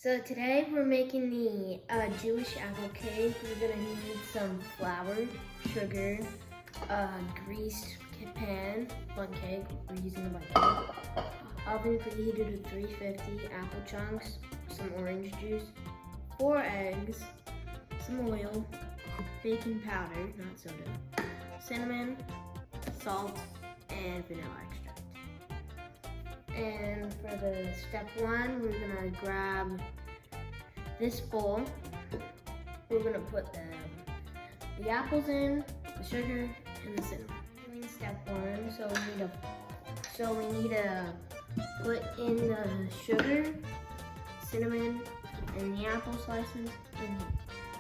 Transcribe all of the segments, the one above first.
So today we're making the Jewish apple cake. We're gonna need some flour, sugar, greased pan, bundt cake. We're using the bundt cake. Oven preheated to 350. Apple chunks, some orange juice, 4 eggs, some oil, baking powder, not soda, cinnamon, salt, and vanilla extract. And for the step 1, we're gonna grab this bowl. We're gonna put the apples in, the sugar, and the cinnamon. Doing step 1, so we need to put in the sugar, cinnamon, and the apple slices in here.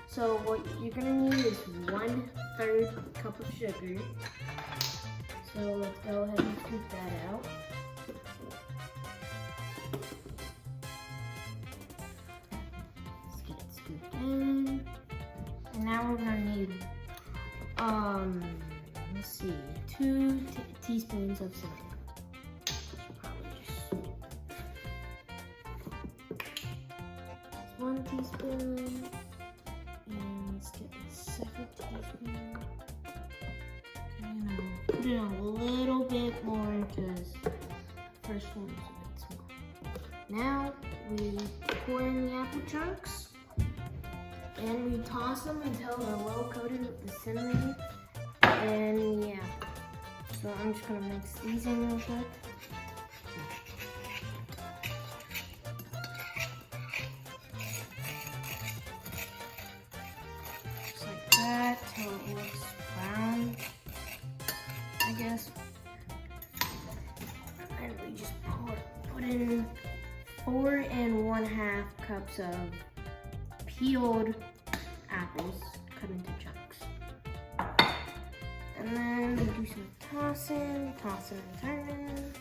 So what you're gonna need is 1/3 cup of sugar. So let's go ahead and scoop that out. And now we're gonna need, let's see, 2 teaspoons of cinnamon. Just 1 teaspoon, and let's get the 2nd teaspoon. And I'll put in a little bit more because the first one was a bit small. Now we pour in the apple chunks. And we toss them until they're well coated with the cinnamon. And yeah, so I'm just gonna mix these in real quick. Just like that, till it looks brown, I guess. And we just put in 4 1/2 cups of peeled apples cut into chunks. And then we do some tossing and turning.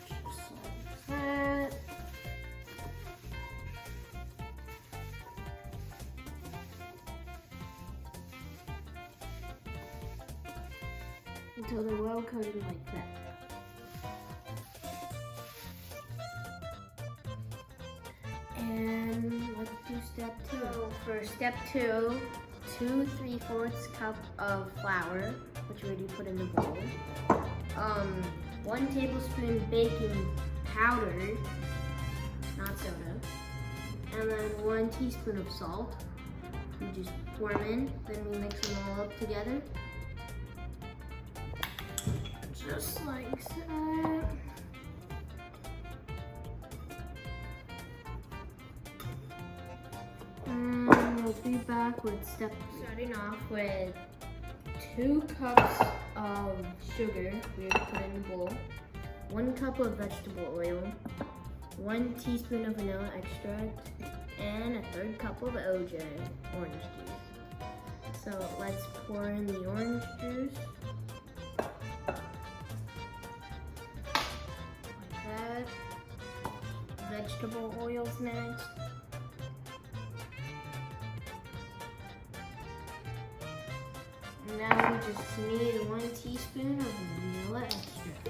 Just like that. Until they're well coated like that. And let's do step 2. So for step 2, 2 3/4 cup of flour, which we already put in the bowl. 1 tablespoon baking powder, not soda. And then 1 teaspoon of salt. We just pour them in, then we mix them all up together. Just like that. We'll be back with starting off with 2 cups of sugar we already put in the bowl, 1 cup of vegetable oil, 1 teaspoon of vanilla extract, and 1/3 cup of OJ, orange juice. So let's pour in the orange juice. Like that. Vegetable oils next. Now we just need 1 teaspoon of vanilla extract.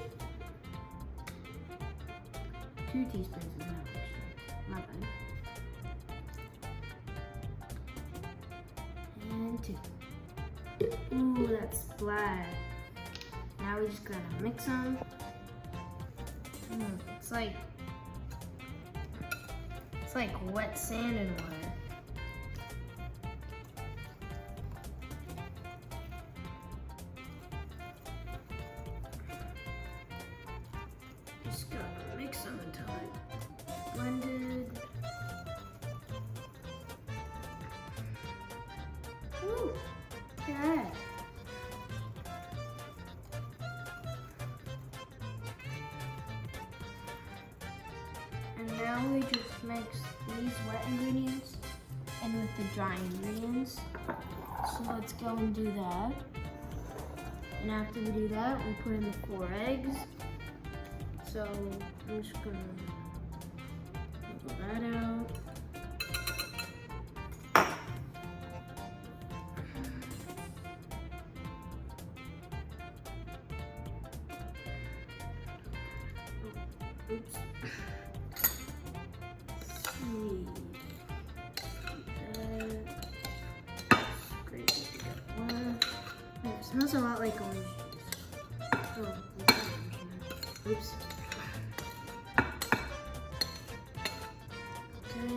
2 teaspoons of vanilla extract, not bad. And 2. Ooh, that's splat. Now we just gotta mix them. It's like wet sand and water. Just gotta mix them until it's blended. Ooh, look at that. And now we just mix these wet ingredients in with the dry ingredients. So let's go and do that. And after we do that, we put in the 4 eggs. So I'm just gonna pull that out. Oops. smells a lot like orange juice. Oh, oops. Okay.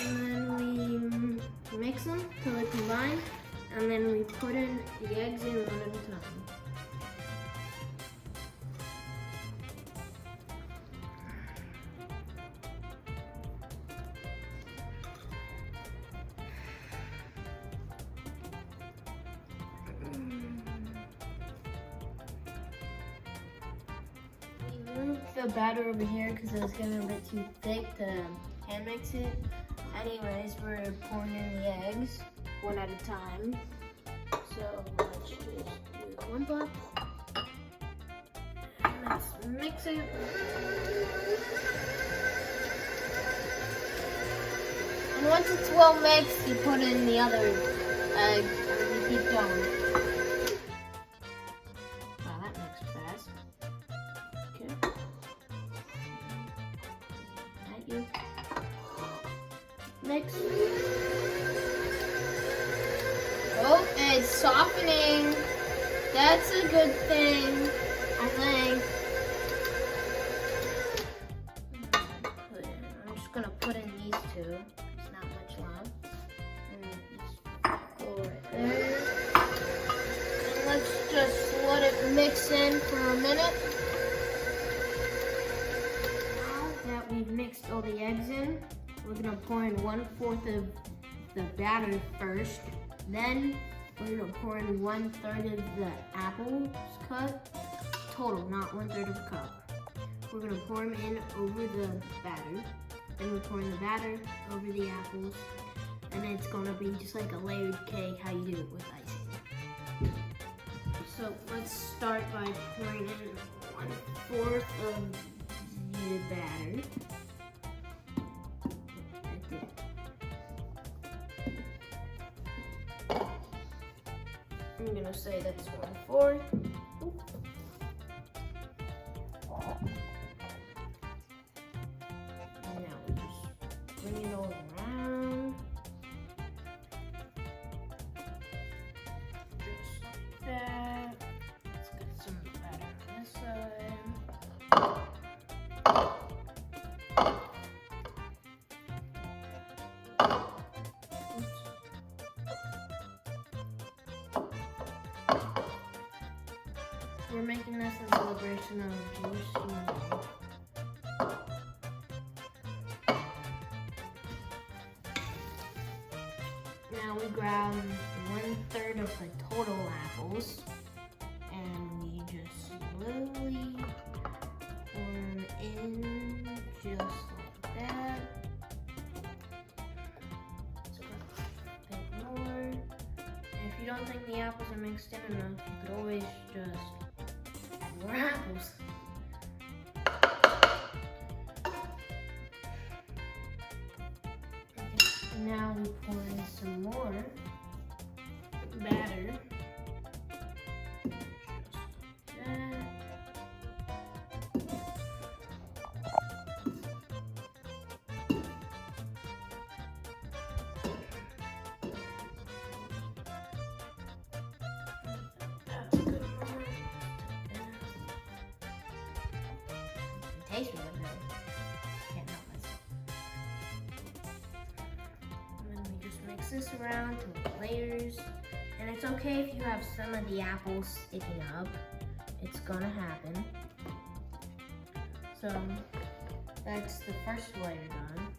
And then we mix them till they combine, and then we put in the eggs in one at a time. The batter over here because it was getting a bit too thick to hand mix it. Anyways, we're pouring in the eggs one at a time. So let's just do one pot. Let's mix it. And once it's well mixed, you put in the other egg and you keep going. Wow, that mixed fast. Okay. You mix. Oh, it's softening. That's a good thing, I think. I'm just gonna put in these two. There's not much left. And just go right there. And let's just let it mix in for a minute. We've mixed all the eggs in. We're gonna pour in 1/4 of the batter first. Then we're gonna pour in 1/3 of the apples cut. Total, not 1/3 of a cup. We're gonna pour them in over the batter. Then we're pouring the batter over the apples. And it's gonna be just like a layered cake, how you do it with icing. So let's start by pouring in 1/4 of the batter. I'm gonna say that's 1/4. And now we just bring it all around. Just like that. Let's get some batter on this side. We're making this in celebration of Jewish Monday. Now we grab 1/3 of the total apples and we just slowly pour them in just like that. So a bit more. And if you don't think the apples are mixed in enough, you could always just more apples. Okay. Now we pour in some more batter. Just like that. That's good. Tastes really good. Can't help myself. And then we just mix this around to layers. And it's okay if you have some of the apples sticking up. It's gonna happen. So that's the first layer done.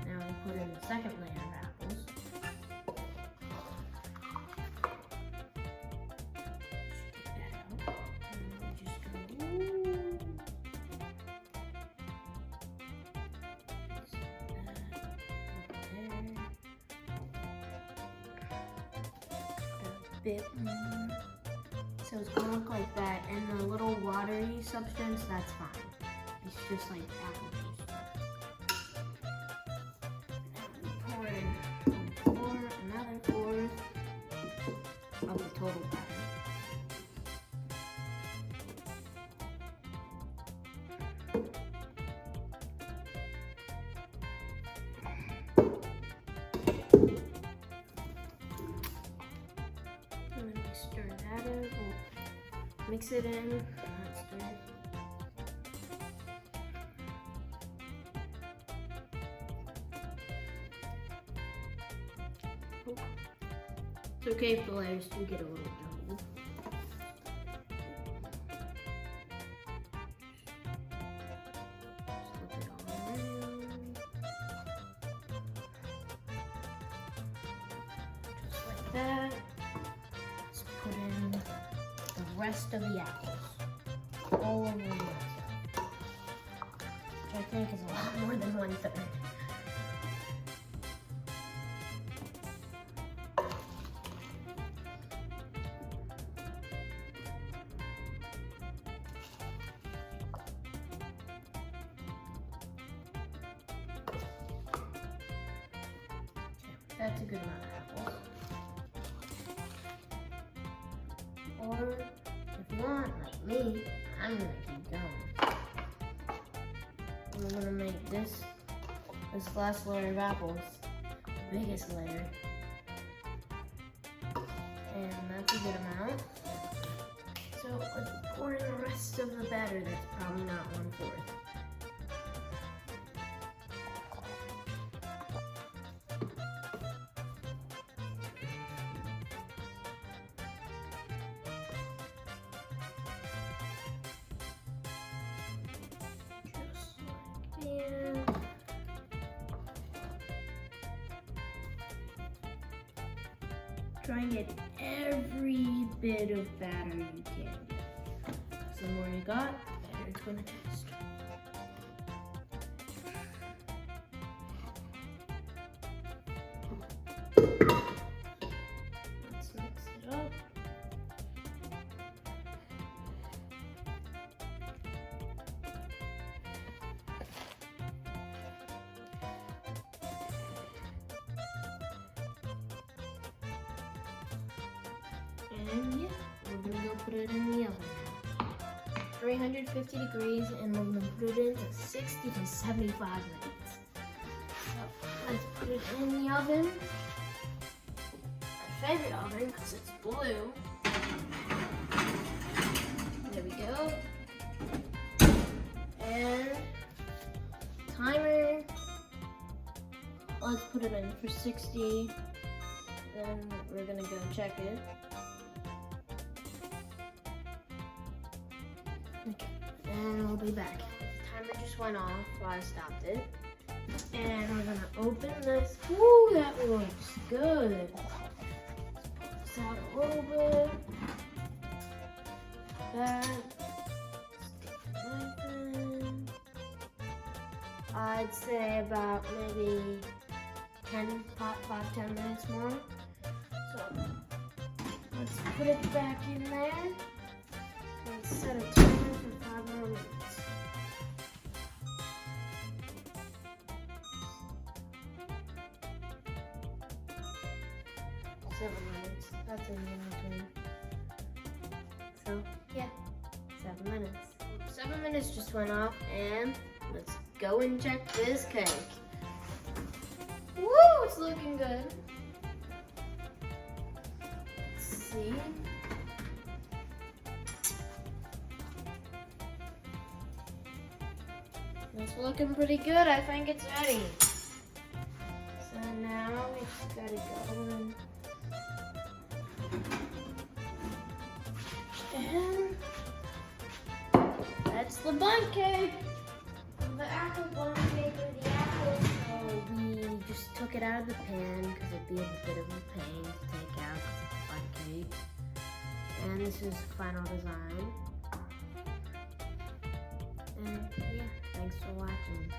Now we put in the second layer of apples. Bit more. So it's gonna look like that, and the little watery substance, that's fine. It's just like apple juice. Pour in another 1/4 of the total batter. And then we stir mix it in. Let's do it. It's okay if the layers do get a little jumbled. Slip it all around. Just like that. Let's put in the rest of the apples. All over the rest. Which I think is a lot more than 1/3. That's a good amount of apples. Or if you want, like me, I'm gonna keep going. We're gonna make this last layer of apples the biggest layer. And that's a good amount. So let's pour in the rest of the batter that's probably not 1/4. Try and get every bit of batter you can. The more you got, the better it's going to taste. Let's mix it up. And yeah, we're gonna go put it in the oven now. 350 degrees, and we're gonna put it in to 60 to 75 minutes. So let's put it in the oven. My favorite oven because it's blue. There we go. And timer. Let's put it in for 60. Then we're gonna go check it. Okay, and we'll be back. The timer just went off while I stopped it. And we're gonna open this. Ooh, that looks good. Let's pull this out a little bit. That. Stick the knife in. I'd say about maybe 10 minutes more. So let's put it back in there. Let's set a timer for 5 more minutes. 7 minutes. That's in between. So yeah, 7 minutes. 7 minutes just went off, and let's go and check this cake. Woo! It's looking good. Let's see. It's looking pretty good. I think it's ready. So now we just gotta go in. And that's the bundt cake. The apple bundt cake with the apples. So we just took it out of the pan because it'd be a bit of a pain to take out because it's a bundt cake. And this is the final design. And yeah, thanks for watching.